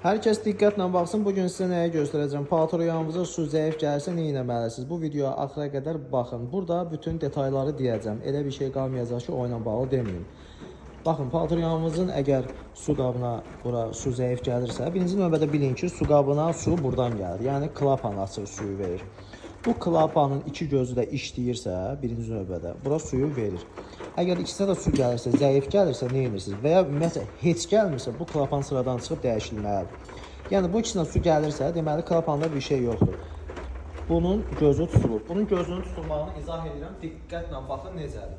Hər kəs diqqətlə baxsın. Bugün sizə nəyə göstərəcəm? Patronlarımıza su zəif gəlirsə nə etməlisiniz? Bu videoya axıra qədər baxın. Burada bütün detalları deyəcəm. Elə bir şey qalmayacaq ki, o ilə bağlı deməyim. Baxın, patronlarımızın əgər su qabına bura su zəif gəlirsə, birinci növbədə bilin ki, su qabına su buradan gəlir. Yəni klapan açır, suyu verir. Bu klapanın iki gözü də işləyirsə, birinci növbədə bura suyu verir. Əgər ikisinə də su gəlirsə, zəif gəlirsə nə edirsiniz? Və ya ümumiyyətlə heç gəlmirsə, bu klapan sıradan çıxıb dəyişilməlidir. Yəni bu ikisinə su gəlirsə, deməli klapanda bir şey yoxdur. Bunun gözü tutulub. Bunun gözünün tutulmağını izah edirəm. Diqqətlə baxın necədir.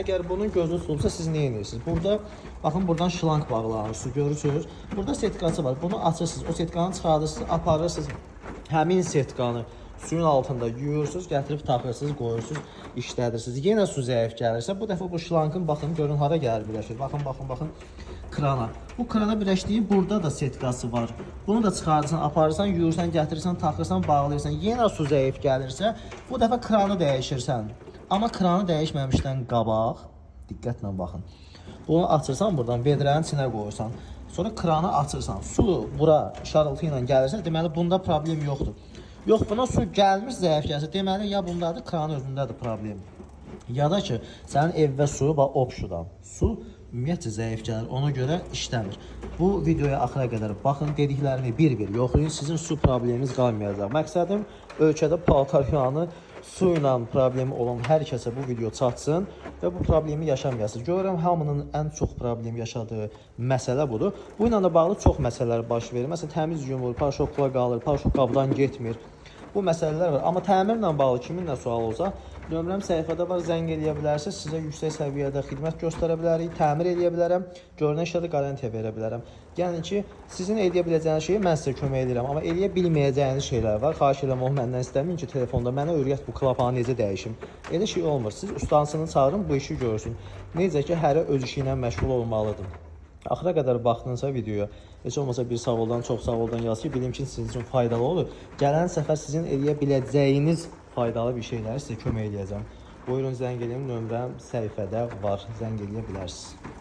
Əgər bunun gözü tutulubsa siz nə edirsiniz? Burada baxın, buradan şlanq bağlanır, su görürsünüz. Burada setkası var. Bunu açırsınız, o setkanı çıxardırsınız, aparırsınız. Həmin setkanı suyun altında yuyursunuz, gətirib taxırsınız, qoyursunuz, işlədirsiniz. Yenə su zəif gəlirsə, bu dəfə bu şlankın baxın, görün hara gəlir birləşir. Baxın, krana. Bu krana birləşdiyi burada da setkası var. Bunu da çıxarırsan, aparırsan, yuyursan, gətirirsən, taxırsan, bağlayırsan. Yenə su zəif gəlirsə, bu dəfə kranı dəyişirsən. Amma kranı dəyişməmişdən qabaq, diqqətlə baxın. Bunu açırsan, buradan vedrənin içinə qoyursan. Sonra kranı açırsan, su bura şarıltı ilə gəlirsə, deməli bunda problem yoxdur. Yox, buna su gəlmiş zəif gəlsə, deməli ya bundadır, kranın özündədir problem. Ya da ki, sənin evdə su və opşudan. Su ümumiyyətcə zəif gəlir, ona görə işləmir. Bu videoya axıra qədər baxın, dediklərimi bir-bir yoxlayın, sizin su probleminiz qalmayacaq. Məqsədim ölkədə paltar yağını su ilə problemi olan hər kəsə bu video çatsın və bu problemi yaşamayasın. Görürəm, hamının ən çox problem yaşadığı məsələ budur. Bu ilə də bağlı çox məsələlər baş verir. Məsələn, təmiz yumur, paraşokla qalır, paraşok qabdan getmir. Bu məsələlər var. Amma təmirlə bağlı kiminlə sual olsa, nömrəm səhifədə var, zəng eləyə bilərsiniz. Sizə yüksək səviyyədə xidmət göstərə bilərik, təmir eləyə bilərəm, görünən işlərdə qarantiya verə bilərəm. Yəni ki, sizin eləyə biləcəyiniz şeyi mən sizə kömək edirəm, amma eləyə bilməyəcəyiniz şeylər var. Xahiş edirəm, onu məndən istəməyin ki, telefonda mənə öyrət bu klapanı necə dəyişim. Elə şey olmur. Siz ustansını çağırın, bu işi görsün. Necə ki, hərə öz işi ilə məşğul olmalıdır. Axıra qədər baxdınızsa videoya, heç olmasa bir sağ oldan, çox sağ oldan yaz ki, bilim ki, sizin üçün faydalı olur. Gələn səfər sizin eləyə biləcəyiniz faydalı bir şeyləri sizə kömək edəcəm. Buyurun, zəng edin, nömrəm səhifədə var, zəng eləyə bilərsiniz.